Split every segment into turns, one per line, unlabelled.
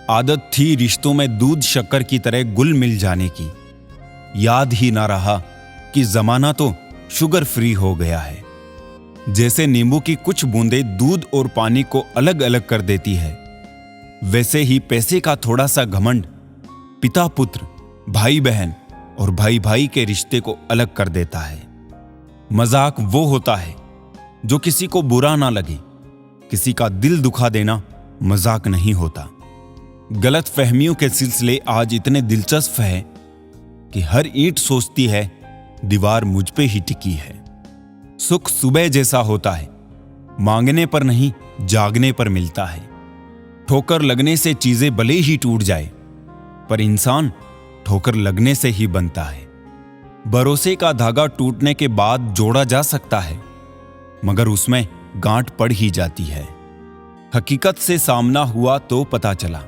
आदत थी रिश्तों में दूध शक्कर की तरह गुल मिल जाने की। याद ही ना रहा कि जमाना तो शुगर फ्री हो गया है। जैसे नींबू की कुछ बूंदें दूध और पानी को अलग अलग कर देती है, वैसे ही पैसे का थोड़ा सा घमंड पिता पुत्र, भाई बहन और भाई भाई के रिश्ते को अलग कर देता है। मजाक वो होता है जो किसी को बुरा ना लगे। किसी का दिल दुखा देना मजाक नहीं होता। गलत फहमियों के सिलसिले आज इतने दिलचस्प है कि हर ईंट सोचती है दीवार मुझ पे ही टिकी है। सुख सुबह जैसा होता है, मांगने पर नहीं जागने पर मिलता है। ठोकर लगने से चीजें भले ही टूट जाए, पर इंसान ठोकर लगने से ही बनता है। भरोसे का धागा टूटने के बाद जोड़ा जा सकता है, मगर उसमें गांठ पड़ ही जाती है। हकीकत से सामना हुआ तो पता चला,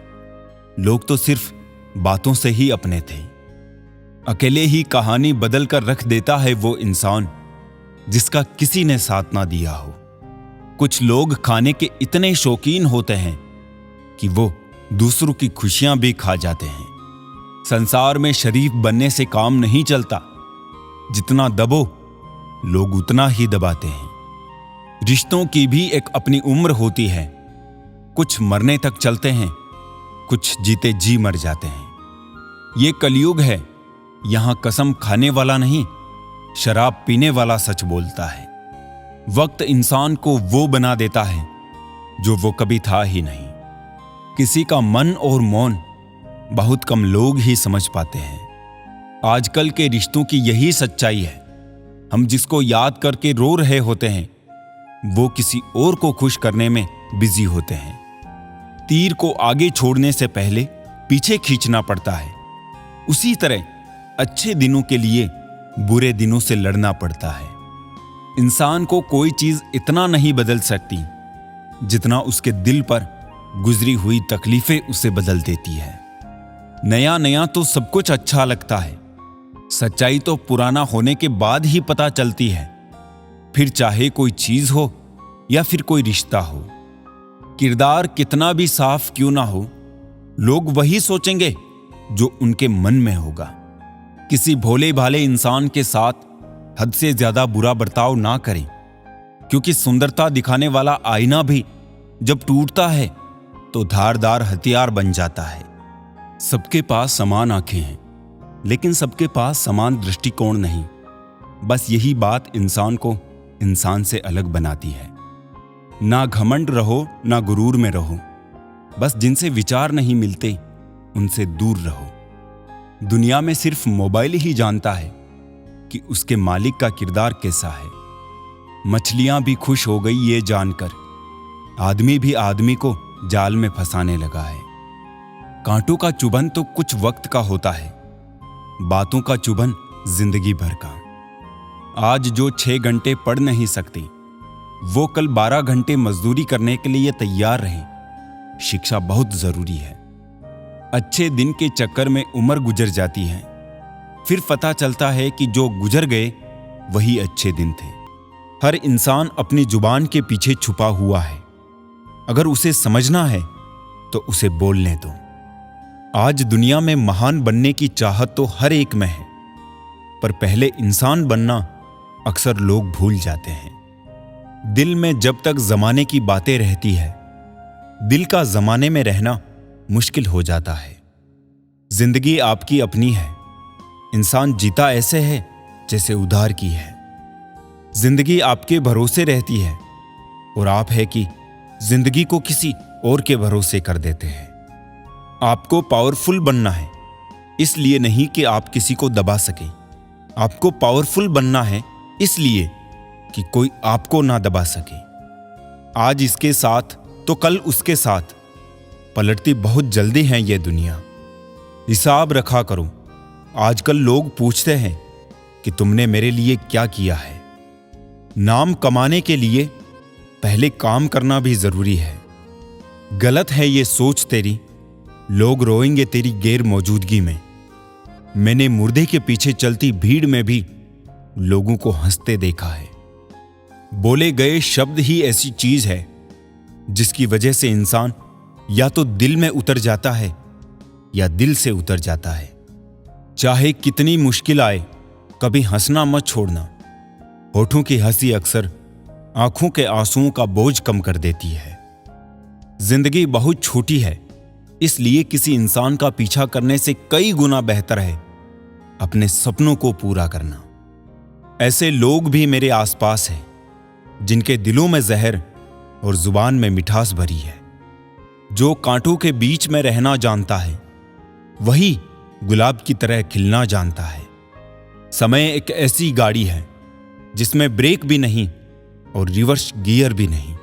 लोग तो सिर्फ बातों से ही अपने थे। अकेले ही कहानी बदल कर रख देता है वो इंसान जिसका किसी ने साथ ना दिया हो। कुछ लोग खाने के इतने शौकीन होते हैं कि वो दूसरों की खुशियां भी खा जाते हैं। संसार में शरीफ बनने से काम नहीं चलता, जितना दबो लोग उतना ही दबाते हैं। रिश्तों की भी एक अपनी उम्र होती है। कुछ मरने तक चलते हैं, कुछ जीते जी मर जाते हैं। ये कलयुग है, यहां कसम खाने वाला नहीं, शराब पीने वाला सच बोलता है। वक्त इंसान को वो बना देता है जो वो कभी था ही नहीं। किसी का मन और मौन बहुत कम लोग ही समझ पाते हैं। आजकल के रिश्तों की यही सच्चाई है। हम जिसको याद करके रो रहे होते हैं, वो किसी और को खुश करने में बिजी होते हैं। तीर को आगे छोड़ने से पहले पीछे खींचना पड़ता है। उसी तरह अच्छे दिनों के लिए बुरे दिनों से लड़ना पड़ता है। इंसान को कोई चीज इतना नहीं बदल सकती जितना उसके दिल पर गुजरी हुई तकलीफें उसे बदल देती है। नया नया तो सब कुछ अच्छा लगता है, सच्चाई तो पुराना होने के बाद ही पता चलती है। फिर चाहे कोई चीज हो या फिर कोई रिश्ता हो। किरदार कितना भी साफ क्यों ना हो, लोग वही सोचेंगे जो उनके मन में होगा। किसी भोले भाले इंसान के साथ हद से ज्यादा बुरा बर्ताव ना करें, क्योंकि सुंदरता दिखाने वाला आईना भी जब टूटता है तो धारदार हथियार बन जाता है। सबके पास समान आंखें हैं, लेकिन सबके पास समान दृष्टिकोण नहीं। बस यही बात इंसान को इंसान से अलग बनाती है। ना घमंड रहो, ना गुरूर में रहो। बस जिनसे विचार नहीं मिलते उनसे दूर रहो। दुनिया में सिर्फ मोबाइल ही जानता है कि उसके मालिक का किरदार कैसा है। मछलियां भी खुश हो गई ये जानकर, आदमी भी आदमी को जाल में फंसाने लगा है। कांटों का चुभन तो कुछ वक्त का होता है, बातों का चुभन जिंदगी भर का। आज जो 6 घंटे पढ़ नहीं सकती, वो कल 12 घंटे मजदूरी करने के लिए तैयार रहे। शिक्षा बहुत जरूरी है। अच्छे दिन के चक्कर में उम्र गुजर जाती है, फिर पता चलता है कि जो गुजर गए वही अच्छे दिन थे। हर इंसान अपनी जुबान के पीछे छुपा हुआ है। अगर उसे समझना है तो उसे बोलने दो। आज दुनिया में महान बनने की चाहत तो हर एक में है, पर पहले इंसान बनना अक्सर लोग भूल जाते हैं। दिल में जब तक जमाने की बातें रहती है, दिल का जमाने में रहना मुश्किल हो जाता है। जिंदगी आपकी अपनी है। इंसान जीता ऐसे है जैसे उधार की है। जिंदगी आपके भरोसे रहती है और आप है कि जिंदगी को किसी और के भरोसे कर देते हैं। आपको पावरफुल बनना है, इसलिए नहीं कि आप किसी को दबा सके। आपको पावरफुल बनना है इसलिए कि कोई आपको ना दबा सके। आज इसके साथ तो कल उसके साथ, पलटती बहुत जल्दी है ये दुनिया। हिसाब रखा करो। आजकल लोग पूछते हैं कि तुमने मेरे लिए क्या किया है। नाम कमाने के लिए पहले काम करना भी जरूरी है। गलत है ये सोच तेरी, लोग रोएंगे तेरी गैर मौजूदगी में। मैंने मुर्दे के पीछे चलती भीड़ में भी लोगों को हंसते देखा है। बोले गए शब्द ही ऐसी चीज है जिसकी वजह से इंसान या तो दिल में उतर जाता है या दिल से उतर जाता है। चाहे कितनी मुश्किल आए, कभी हंसना मत छोड़ना। होठों की हंसी अक्सर आंखों के आंसुओं का बोझ कम कर देती है। जिंदगी बहुत छोटी है, इसलिए किसी इंसान का पीछा करने से कई गुना बेहतर है अपने सपनों को पूरा करना। ऐसे लोग भी मेरे आसपास हैं जिनके दिलों में जहर और जुबान में मिठास भरी है। जो कांटों के बीच में रहना जानता है, वही गुलाब की तरह खिलना जानता है। समय एक ऐसी गाड़ी है जिसमें ब्रेक भी नहीं और रिवर्स गियर भी नहीं।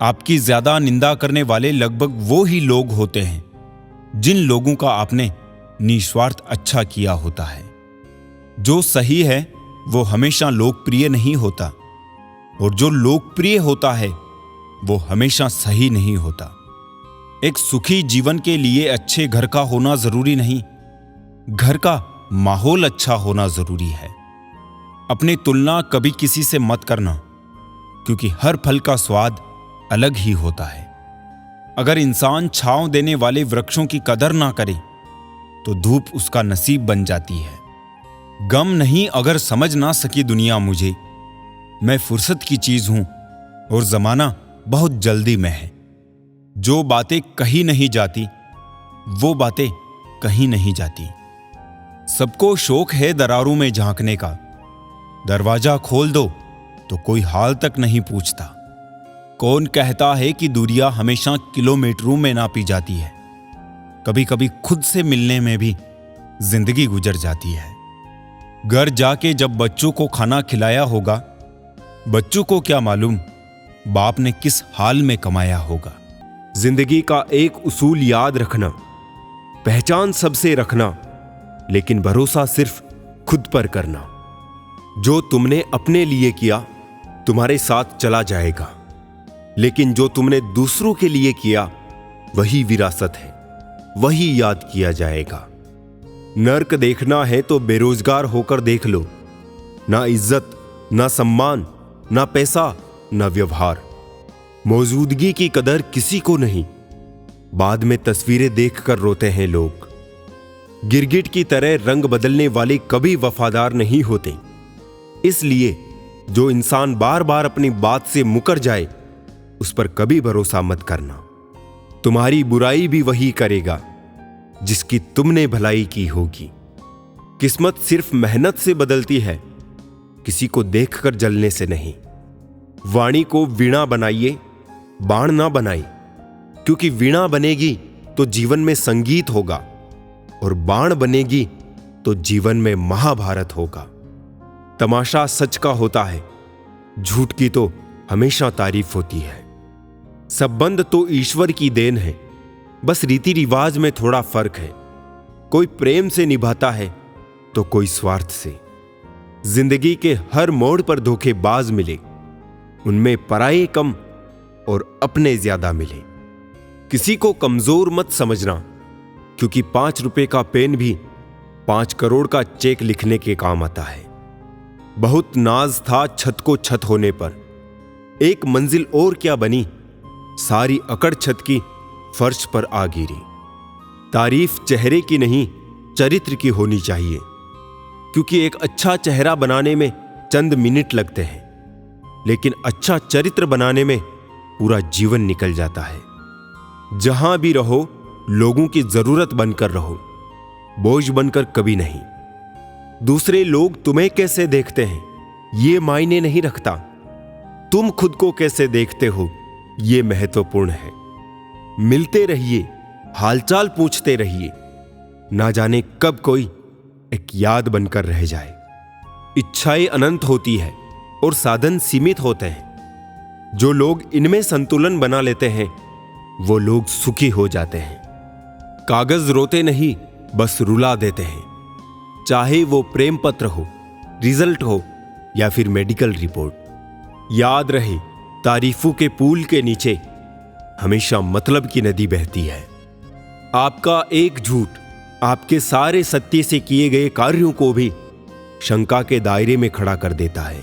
आपकी ज्यादा निंदा करने वाले लगभग वो ही लोग होते हैं जिन लोगों का आपने निस्वार्थ अच्छा किया होता है। जो सही है वो हमेशा लोकप्रिय नहीं होता, और जो लोकप्रिय होता है वो हमेशा सही नहीं होता। एक सुखी जीवन के लिए अच्छे घर का होना जरूरी नहीं, घर का माहौल अच्छा होना जरूरी है। अपनी तुलना कभी किसी से मत करना, क्योंकि हर फल का स्वाद अलग ही होता है। अगर इंसान छांव देने वाले वृक्षों की कदर ना करे तो धूप उसका नसीब बन जाती है। गम नहीं अगर समझ ना सकी दुनिया मुझे, मैं फुर्सत की चीज हूं और जमाना बहुत जल्दी में है। जो बातें कही नहीं जाती वो बातें कहीं नहीं जाती। सबको शौक है दरारों में झांकने का, दरवाजा खोल दो तो कोई हाल तक नहीं पूछता। कौन कहता है कि दूरियां हमेशा किलोमीटरों में नापी जाती है। कभी कभी खुद से मिलने में भी जिंदगी गुजर जाती है। घर जाके जब बच्चों को खाना खिलाया होगा, बच्चों को क्या मालूम बाप ने किस हाल में कमाया होगा।
जिंदगी का एक उसूल याद रखना, पहचान सबसे रखना, लेकिन भरोसा सिर्फ खुद पर करना। जो तुमने अपने लिए किया तुम्हारे साथ चला जाएगा, लेकिन जो तुमने दूसरों के लिए किया वही विरासत है, वही याद किया जाएगा। नर्क देखना है तो बेरोजगार होकर देख लो। ना इज्जत, ना सम्मान, ना पैसा, ना व्यवहार। मौजूदगी की कदर किसी को नहीं, बाद में तस्वीरें देखकर रोते हैं लोग। गिरगिट की तरह रंग बदलने वाले कभी वफादार नहीं होते। इसलिए जो इंसान बार बार अपनी बात से मुकर जाए उस पर कभी भरोसा मत करना। तुम्हारी बुराई भी वही करेगा जिसकी तुमने भलाई की होगी। किस्मत सिर्फ मेहनत से बदलती है, किसी को देखकर जलने से नहीं। वाणी को वीणा बनाइए, बाण ना बनाइए, क्योंकि वीणा बनेगी तो जीवन में संगीत होगा और बाण बनेगी तो जीवन में महाभारत होगा। तमाशा सच का होता है, झूठ की तो हमेशा तारीफ होती है। संबंध तो ईश्वर की देन है, बस रीति रिवाज में थोड़ा फर्क है। कोई प्रेम से निभाता है तो कोई स्वार्थ से। जिंदगी के हर मोड़ पर धोखेबाज मिले, उनमें पराये कम और अपने ज्यादा मिले। किसी को कमजोर मत समझना, क्योंकि 5 रुपए का पेन भी 5 करोड़ का चेक लिखने के काम आता है। बहुत नाज था छत को छत होने पर, एक मंजिल और क्या बनी, सारी अकड़ छत की फर्श पर आ गिरी। तारीफ चेहरे की नहीं चरित्र की होनी चाहिए, क्योंकि एक अच्छा चेहरा बनाने में चंद मिनट लगते हैं, लेकिन अच्छा चरित्र बनाने में पूरा जीवन निकल जाता है। जहां भी रहो लोगों की जरूरत बनकर रहो, बोझ बनकर कभी नहीं। दूसरे लोग तुम्हें कैसे देखते हैं ये मायने नहीं रखता, तुम खुद को कैसे देखते हो ये महत्वपूर्ण है। मिलते रहिए, हालचाल पूछते रहिए, ना जाने कब कोई एक याद बनकर रह जाए। इच्छाएं अनंत होती है और साधन सीमित होते हैं। जो लोग इनमें संतुलन बना लेते हैं वो लोग सुखी हो जाते हैं। कागज रोते नहीं, बस रुला देते हैं। चाहे वो प्रेम पत्र हो, रिजल्ट हो या फिर मेडिकल रिपोर्ट। याद रहे, तारीफों के पुल के नीचे हमेशा मतलब की नदी बहती है। आपका एक झूठ आपके सारे सत्य से किए गए कार्यों को भी शंका के दायरे में खड़ा कर देता है।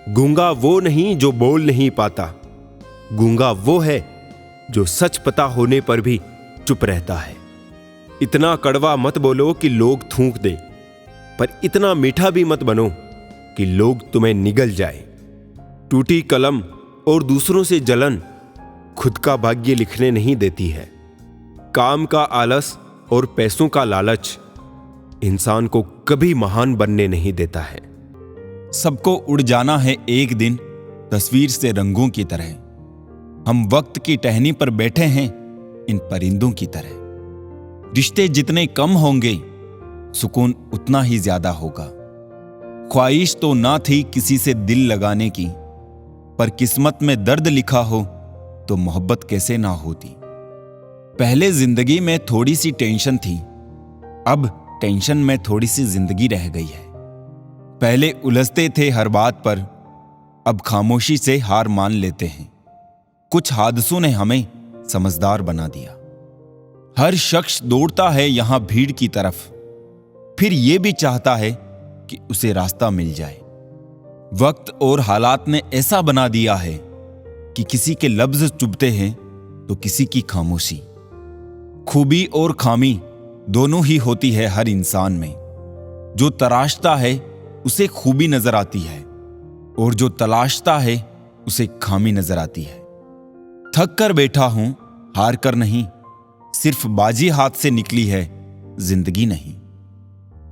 गूंगा वो नहीं जो बोल नहीं पाता, गूंगा वो है जो सच पता होने पर भी चुप रहता है। इतना कड़वा मत बोलो कि लोग थूक दें, पर इतना मीठा भी मत बनो कि लोग तुम्हें निगल जाए। टूटी कलम और दूसरों से जलन खुद का भाग्य लिखने नहीं देती है। काम का आलस और पैसों का लालच इंसान को कभी महान बनने नहीं देता है।
सबको उड़ जाना है एक दिन तस्वीर से रंगों की तरह। हम वक्त की टहनी पर बैठे हैं इन परिंदों की तरह। रिश्ते जितने कम होंगे सुकून उतना ही ज्यादा होगा। ख्वाहिश तो ना थी किसी से दिल लगाने की, पर किस्मत में दर्द लिखा हो तो मोहब्बत कैसे ना होती। पहले जिंदगी में थोड़ी सी टेंशन थी, अब टेंशन में थोड़ी सी जिंदगी रह गई है। पहले उलझते थे हर बात पर, अब खामोशी से हार मान लेते हैं। कुछ हादसों ने हमें समझदार बना दिया। हर शख्स दौड़ता है यहां भीड़ की तरफ, फिर यह भी चाहता है कि उसे रास्ता मिल जाए। वक्त और हालात ने ऐसा बना दिया है कि किसी के लफ्ज चुभते हैं तो किसी की खामोशी। खूबी और खामी दोनों ही होती है हर इंसान में। जो तराशता है उसे खूबी नजर आती है, और जो तलाशता है उसे खामी नजर आती है। थक कर बैठा हूं, हार कर नहीं, सिर्फ बाजी हाथ से निकली है, जिंदगी नहीं।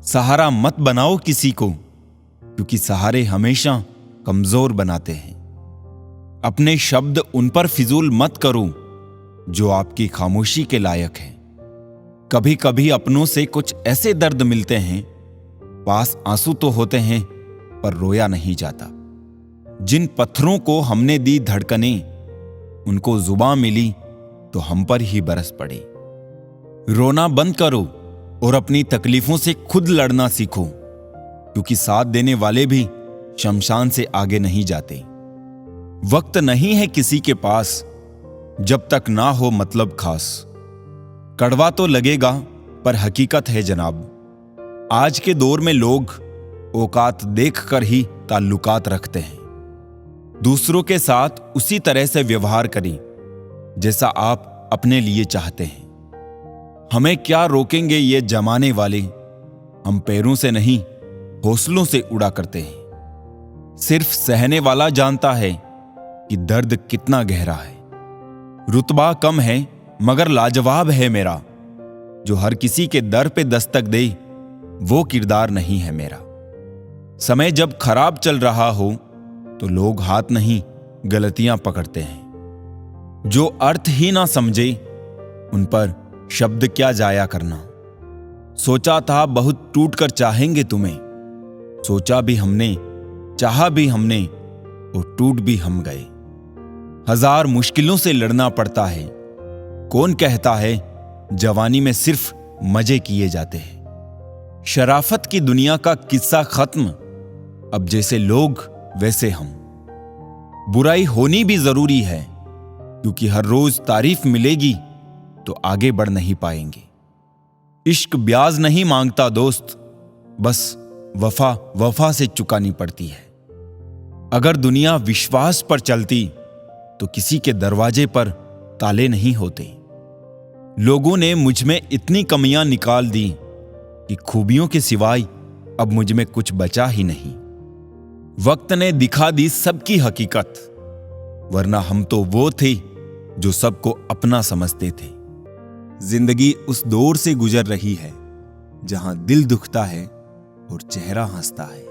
सहारा मत बनाओ किसी को, क्योंकि सहारे हमेशा कमजोर बनाते हैं। अपने शब्द उन पर फिजूल मत करो जो आपकी खामोशी के लायक हैं। कभी कभी अपनों से कुछ ऐसे दर्द मिलते हैं, पास आंसू तो होते हैं पर रोया नहीं जाता। जिन पत्थरों को हमने दी धड़कनें, उनको जुबां मिली तो हम पर ही बरस पड़ी। रोना बंद करो और अपनी तकलीफों से खुद लड़ना सीखो, क्योंकि साथ देने वाले भी शमशान से आगे नहीं जाते। वक्त नहीं है किसी के पास जब तक ना हो मतलब खास। कड़वा तो लगेगा पर हकीकत है जनाब। आज के दौर में लोग औकात देखकर ही ताल्लुकात रखते हैं। दूसरों के साथ उसी तरह से व्यवहार करें जैसा आप अपने लिए चाहते हैं। हमें क्या रोकेंगे ये जमाने वाले, हम पैरों से नहीं हौसलों से उड़ा करते हैं। सिर्फ सहने वाला जानता है कि दर्द कितना गहरा है। रुतबा कम है मगर लाजवाब है मेरा, जो हर किसी के दर पे दस्तक दे वो किरदार नहीं है मेरा। समय जब खराब चल रहा हो तो लोग हाथ नहीं गलतियां पकड़ते हैं। जो अर्थ ही ना समझे उन पर शब्द क्या जाया करना। सोचा था बहुत टूट कर चाहेंगे तुम्हें, सोचा भी हमने, चाहा भी हमने और टूट भी हम गए। हजार मुश्किलों से लड़ना पड़ता है। कौन कहता है जवानी में सिर्फ मजे किए जाते हैं। शराफत की दुनिया का किस्सा खत्म, अब जैसे लोग वैसे हम। बुराई होनी भी जरूरी है, क्योंकि हर रोज तारीफ मिलेगी तो आगे बढ़ नहीं पाएंगे। इश्क ब्याज नहीं मांगता दोस्त, बस वफा वफा से चुकानी पड़ती है। अगर दुनिया विश्वास पर चलती तो किसी के दरवाजे पर ताले नहीं होते। लोगों ने मुझ में इतनी कमियां निकाल दी कि खूबियों के सिवाय अब मुझ में कुछ बचा ही नहीं। वक्त ने दिखा दी सबकी हकीकत, वरना हम तो वो थे जो सबको अपना समझते थे। जिंदगी उस दौर से गुजर रही है जहां दिल दुखता है और चेहरा हंसता है।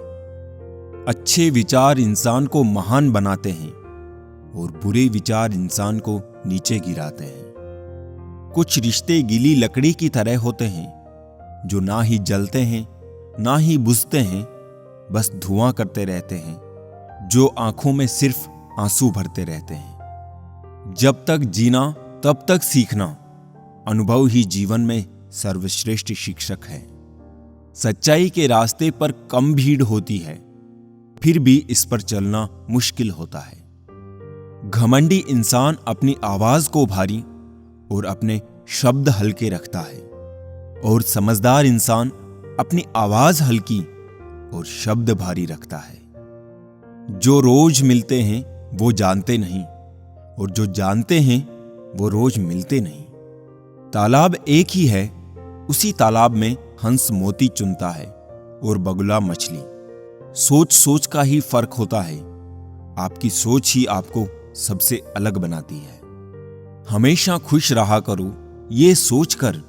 अच्छे विचार इंसान को महान बनाते हैं और बुरे विचार इंसान को नीचे गिराते हैं। कुछ रिश्ते गीली लकड़ी की तरह होते हैं, जो ना ही जलते हैं ना ही बुझते हैं, बस धुआं करते रहते हैं, जो आंखों में सिर्फ आंसू भरते रहते हैं। जब तक जीना तब तक सीखना, अनुभव ही जीवन में सर्वश्रेष्ठ शिक्षक है। सच्चाई के रास्ते पर कम भीड़ होती है, फिर भी इस पर चलना मुश्किल होता है। घमंडी इंसान अपनी आवाज को भारी और अपने शब्द हल्के रखता है, और समझदार इंसान अपनी आवाज हल्की और शब्द भारी रखता है। जो रोज मिलते हैं वो जानते नहीं, और जो जानते हैं वो रोज मिलते नहीं। तालाब एक ही है, उसी तालाब में हंस मोती चुनता है और बगुला मछली। सोच सोच का ही फर्क होता है। आपकी सोच ही आपको सबसे अलग बनाती है। हमेशा खुश रहा करो, ये सोचकर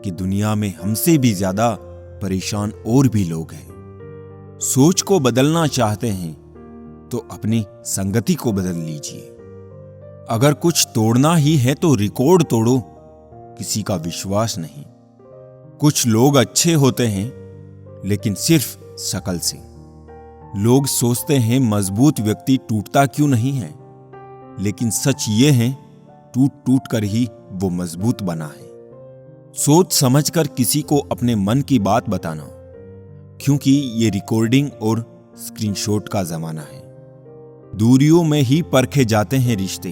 कि दुनिया में हमसे भी ज्यादा परेशान और भी लोग हैं। सोच को बदलना चाहते हैं तो अपनी संगति को बदल लीजिए। अगर कुछ तोड़ना ही है तो रिकॉर्ड तोड़ो, किसी का विश्वास नहीं। कुछ लोग अच्छे होते हैं लेकिन सिर्फ शक्ल से। लोग सोचते हैं मजबूत व्यक्ति टूटता क्यों नहीं है, लेकिन सच ये है टूट टूट कर ही वो मजबूत बना है। सोच समझकर किसी को अपने मन की बात बताना, क्योंकि ये रिकॉर्डिंग और स्क्रीनशॉट का जमाना है। दूरियों में ही परखे जाते हैं रिश्ते,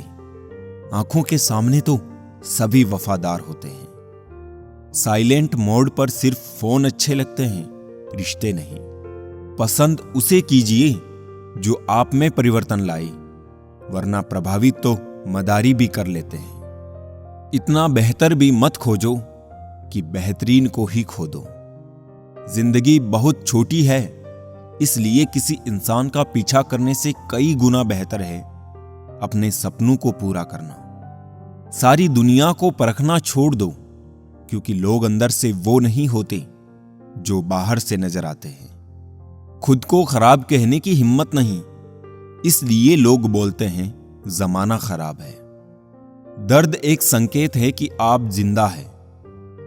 आंखों के सामने तो सभी वफादार होते हैं। साइलेंट मोड पर सिर्फ फोन अच्छे लगते हैं, रिश्ते नहीं। पसंद उसे कीजिए जो आप में परिवर्तन लाए, वरना प्रभावित तो मदारी भी कर लेते हैं। इतना बेहतर भी मत खोजो कि बेहतरीन को ही खो दो। जिंदगी बहुत छोटी है, इसलिए किसी इंसान का पीछा करने से कई गुना बेहतर है अपने सपनों को पूरा करना। सारी दुनिया को परखना छोड़ दो, क्योंकि लोग अंदर से वो नहीं होते जो बाहर से नजर आते हैं। खुद को खराब कहने की हिम्मत नहीं, इसलिए लोग बोलते हैं जमाना खराब है। दर्द एक संकेत है कि आप जिंदा हैं।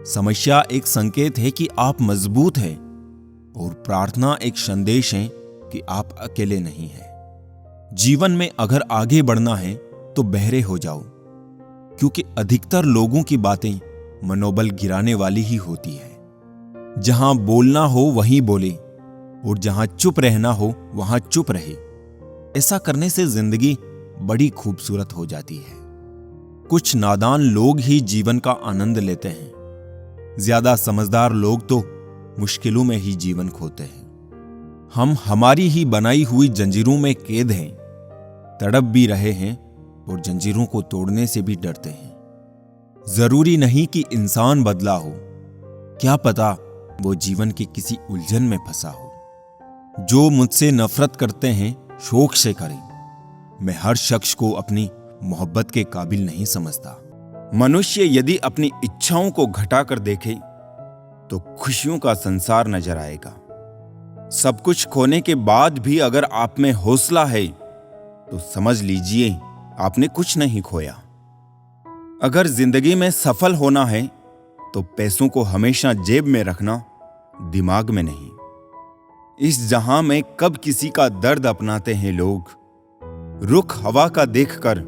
समस्या एक संकेत है कि आप मजबूत हैं, और प्रार्थना एक संदेश है कि आप अकेले नहीं हैं। जीवन में अगर आगे बढ़ना है तो बहरे हो जाओ, क्योंकि अधिकतर लोगों की बातें मनोबल गिराने वाली ही होती है। जहां बोलना हो वहीं बोले, और जहां चुप रहना हो वहां चुप रहे। ऐसा करने से जिंदगी बड़ी खूबसूरत हो जाती है। कुछ नादान लोग ही जीवन का आनंद लेते हैं, ज्यादा समझदार लोग तो मुश्किलों में ही जीवन खोते हैं। हम हमारी ही बनाई हुई जंजीरों में कैद हैं, तड़प भी रहे हैं और जंजीरों को तोड़ने से भी डरते हैं। जरूरी नहीं कि इंसान बदला हो, क्या पता वो जीवन की किसी उलझन में फंसा हो। जो मुझसे नफरत करते हैं शौक से करें, मैं हर शख्स को अपनी मोहब्बत के काबिल नहीं समझता। मनुष्य यदि अपनी इच्छाओं को घटाकर देखे तो खुशियों का संसार नजर आएगा। सब कुछ खोने के बाद भी अगर आप में हौसला है तो समझ लीजिए आपने कुछ नहीं खोया। अगर जिंदगी में सफल होना है तो पैसों को हमेशा जेब में रखना, दिमाग में नहीं। इस जहां में कब किसी का दर्द अपनाते हैं लोग, रुख हवा का देखकर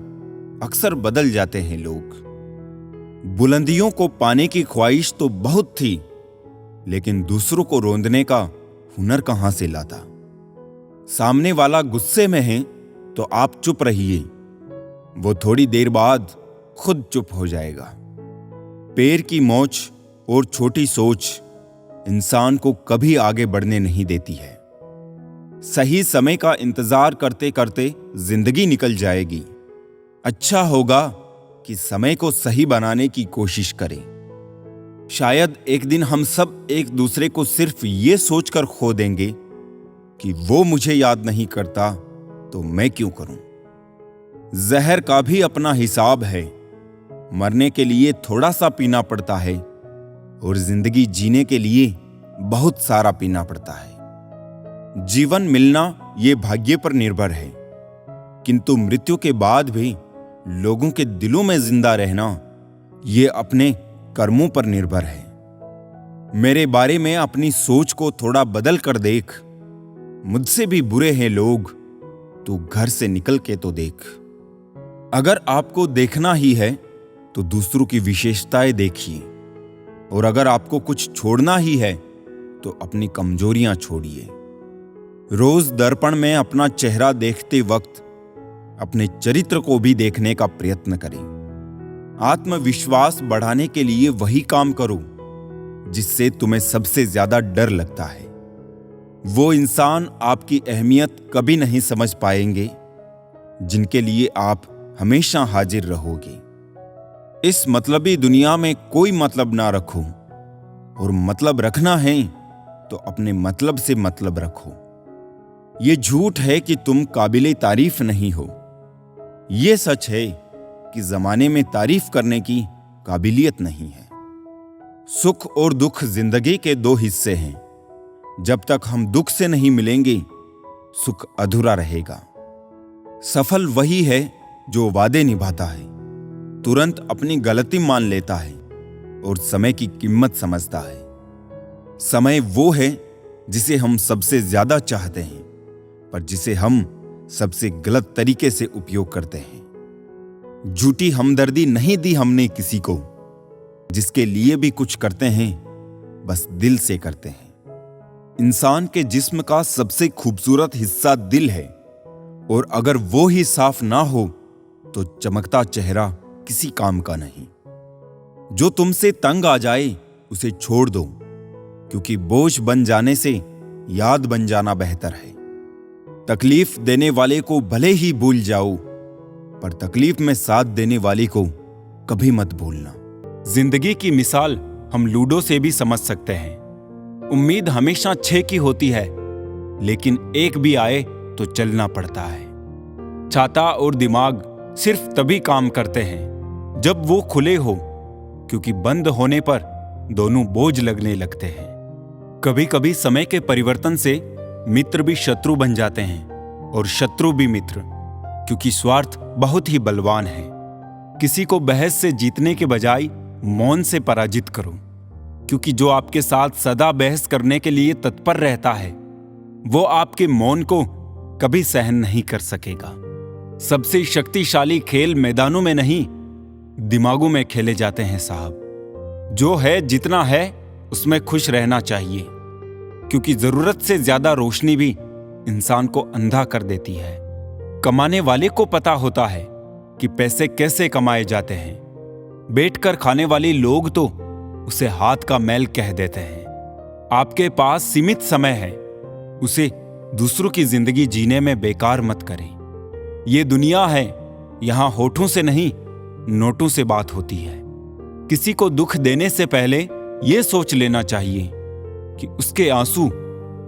अक्सर बदल जाते हैं लोग। बुलंदियों को पाने की ख्वाहिश तो बहुत थी, लेकिन दूसरों को रोंदने का हुनर कहां से लाता। सामने वाला गुस्से में है तो आप चुप रहिए, वो थोड़ी देर बाद खुद चुप हो जाएगा। पैर की मोच और छोटी सोच इंसान को कभी आगे बढ़ने नहीं देती है। सही समय का इंतजार करते करते जिंदगी निकल जाएगी। अच्छा होगा कि समय को सही बनाने की कोशिश करें। शायद एक दिन हम सब एक दूसरे को सिर्फ ये सोचकर खो देंगे कि वो मुझे याद नहीं करता तो मैं क्यों करूं। जहर का भी अपना हिसाब है, मरने के लिए थोड़ा सा पीना पड़ता है और जिंदगी जीने के लिए बहुत सारा पीना पड़ता है। जीवन मिलना ये भाग्य पर निर्भर है, किंतु मृत्यु के बाद भी लोगों के दिलों में जिंदा रहना ये अपने कर्मों पर निर्भर है। मेरे बारे में अपनी सोच को थोड़ा बदल कर देख। मुझसे भी बुरे हैं लोग, तू घर से निकल के तो देख। अगर आपको देखना ही है तो दूसरों की विशेषताएं देखिए, और अगर आपको कुछ छोड़ना ही है तो अपनी कमजोरियां छोड़िए। रोज दर्पण में अपना चेहरा देखते वक्त अपने चरित्र को भी देखने का प्रयत्न करें। आत्मविश्वास बढ़ाने के लिए वही काम करो जिससे तुम्हें सबसे ज्यादा डर लगता है। वो इंसान आपकी अहमियत कभी नहीं समझ पाएंगे जिनके लिए आप हमेशा हाजिर रहोगे। इस मतलबी दुनिया में कोई मतलब ना रखो, और मतलब रखना है तो अपने मतलब से मतलब रखो। ये झूठ है कि तुम काबिले तारीफ नहीं हो। ये सच है कि जमाने में तारीफ करने की काबिलियत नहीं है। सुख और दुख जिंदगी के दो हिस्से हैं। जब तक हम दुख से नहीं मिलेंगे, सुख अधूरा रहेगा। सफल वही है जो वादे निभाता है, तुरंत अपनी गलती मान लेता है और समय की कीमत समझता है। समय वो है जिसे हम सबसे ज्यादा चाहते हैं, पर जिसे हम सबसे गलत तरीके से उपयोग करते हैं। झूठी हमदर्दी नहीं दी हमने किसी को। जिसके लिए भी कुछ करते हैं, बस दिल से करते हैं। इंसान के जिस्म का सबसे खूबसूरत हिस्सा दिल है, और अगर वो ही साफ ना हो तो चमकता चेहरा किसी काम का नहीं। जो तुमसे तंग आ जाए उसे छोड़ दो, क्योंकि बोझ बन जाने से याद बन जाना बेहतर है। तकलीफ देने वाले को भले ही भूल जाओ, पर तकलीफ में साथ देने वाले को कभी मत भूलना। जिंदगी की मिसाल हम लूडो से भी समझ सकते हैं। उम्मीद हमेशा 6 की होती है, लेकिन एक भी आए तो चलना पड़ता है। छाता और दिमाग सिर्फ तभी काम करते हैं जब वो खुले हो, क्योंकि बंद होने पर दोनों बोझ लगने लगते हैं। कभी कभी समय के परिवर्तन से मित्र भी शत्रु बन जाते हैं, और शत्रु भी मित्र, क्योंकि स्वार्थ बहुत ही बलवान है। किसी को बहस से जीतने के बजाय मौन से पराजित करो, क्योंकि जो आपके साथ सदा बहस करने के लिए तत्पर रहता है, वो आपके मौन को कभी सहन नहीं कर सकेगा। सबसे शक्तिशाली खेल मैदानों में नहीं, दिमागों में खेले जाते हैं साहब। जो है जितना है उसमें खुश रहना चाहिए, क्योंकि जरूरत से ज्यादा रोशनी भी इंसान को अंधा कर देती है। कमाने वाले को पता होता है कि पैसे कैसे कमाए जाते हैं। बैठकर खाने वाले लोग तो उसे हाथ का मैल कह देते हैं। आपके पास सीमित समय है, उसे दूसरों की जिंदगी जीने में बेकार मत करें। ये दुनिया है, यहां होठों से नहीं नोटों से बात होती है। किसी को दुख देने से पहले यह सोच लेना चाहिए कि उसके आंसू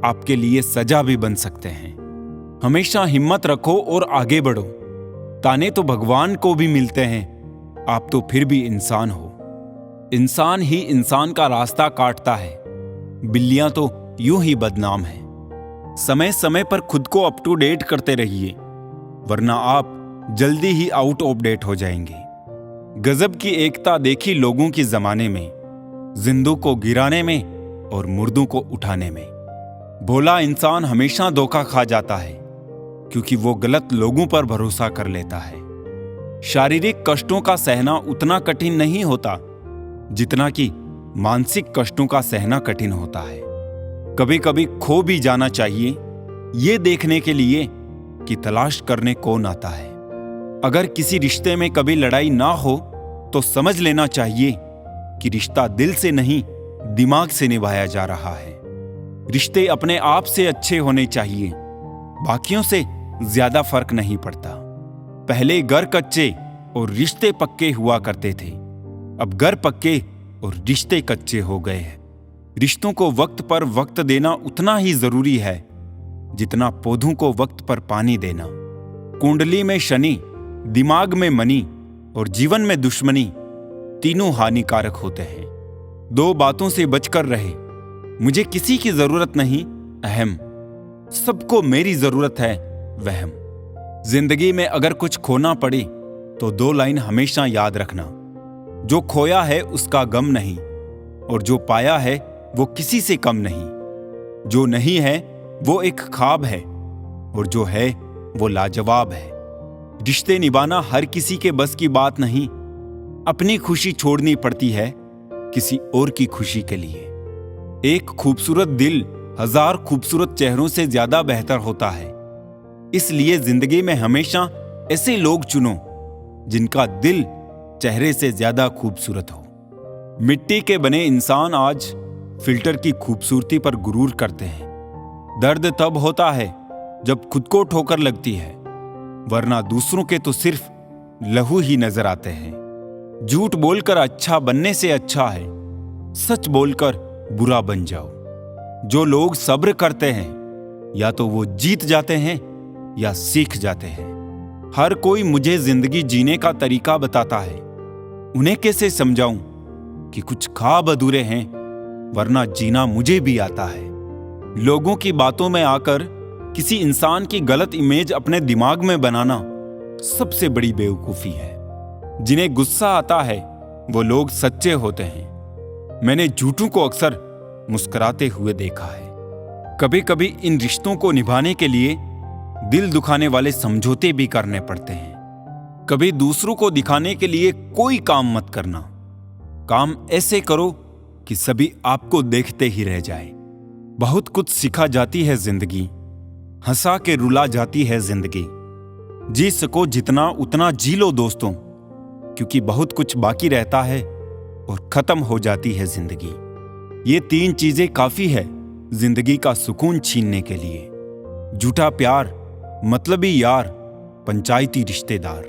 आपके लिए सजा भी बन सकते हैं। हमेशा हिम्मत रखो और आगे बढ़ो। ताने तो भगवान को भी मिलते हैं, आप तो फिर भी इंसान हो। इंसान ही इंसान का रास्ता काटता है, बिल्लियां तो यूं ही बदनाम हैं। समय समय पर खुद को अप टू डेट करते रहिए, वरना आप जल्दी ही आउट ऑफ डेट हो जाएंगे। गजब की एकता देखी लोगों की जमाने में, जिंदों को गिराने में और मुर्दों को उठाने में। भोला इंसान हमेशा धोखा खा जाता है, क्योंकि वो गलत लोगों पर भरोसा कर लेता है। शारीरिक कष्टों का सहना उतना कठिन नहीं होता जितना कि मानसिक कष्टों का सहना कठिन होता है। कभी कभी खो भी जाना चाहिए, ये देखने के लिए कि तलाश करने कौन आता है। अगर किसी रिश्ते में कभी लड़ाई ना हो तो समझ लेना चाहिए कि रिश्ता दिल से नहीं, दिमाग से निभाया जा रहा है। रिश्ते अपने आप से अच्छे होने चाहिए, बाकियों से ज्यादा फर्क नहीं पड़ता। पहले घर कच्चे और रिश्ते पक्के हुआ करते थे, अब घर पक्के और रिश्ते कच्चे हो गए हैं। रिश्तों को वक्त पर वक्त देना उतना ही जरूरी है जितना पौधों को वक्त पर पानी देना। कुंडली में शनि, दिमाग में मनी और जीवन में दुश्मनी, तीनों हानिकारक होते हैं। 2 बातों से बचकर रहे, मुझे किसी की जरूरत नहीं अहम, सबको मेरी जरूरत है वहम। जिंदगी में अगर कुछ खोना पड़े तो 2 लाइन हमेशा याद रखना, जो खोया है उसका गम नहीं, और जो पाया है वो किसी से कम नहीं। जो नहीं है वो एक ख्वाब है, और जो है वो लाजवाब है। रिश्ते निभाना हर किसी के बस की बात नहीं। अपनी खुशी छोड़नी पड़ती है किसी और की खुशी के लिए। एक खूबसूरत दिल 1000 खूबसूरत चेहरों से ज्यादा बेहतर होता है। इसलिए जिंदगी में हमेशा ऐसे लोग चुनो जिनका दिल चेहरे से ज्यादा खूबसूरत हो। मिट्टी के बने इंसान आज फिल्टर की खूबसूरती पर गुरूर करते हैं। दर्द तब होता है जब खुद को ठोकर लगती है, वरना दूसरों के तो सिर्फ लहू ही नजर आते हैं। झूठ बोलकर अच्छा बनने से अच्छा है सच बोलकर बुरा बन जाओ। जो लोग सब्र करते हैं या तो वो जीत जाते हैं या सीख जाते हैं। हर कोई मुझे जिंदगी जीने का तरीका बताता है, उन्हें कैसे समझाऊं कि कुछ ख्वाब अधूरे हैं, वरना जीना मुझे भी आता है। लोगों की बातों में आकर किसी इंसान की गलत इमेज अपने दिमाग में बनाना सबसे बड़ी बेवकूफी है। जिन्हें गुस्सा आता है वो लोग सच्चे होते हैं। मैंने झूठों को अक्सर मुस्कुराते हुए देखा है। कभी कभी इन रिश्तों को निभाने के लिए दिल दुखाने वाले समझौते भी करने पड़ते हैं। कभी दूसरों को दिखाने के लिए कोई काम मत करना। काम ऐसे करो कि सभी आपको देखते ही रह जाए। बहुत कुछ सिखा जाती है जिंदगी, हंसा के रुला जाती है जिंदगी। जी सको जितना उतना जी लो दोस्तों, क्योंकि बहुत कुछ बाकी रहता है और खत्म हो जाती है जिंदगी। ये 3 चीजें काफी है जिंदगी का सुकून छीनने के लिए। झूठा प्यार, मतलबी यार, पंचायती रिश्तेदार।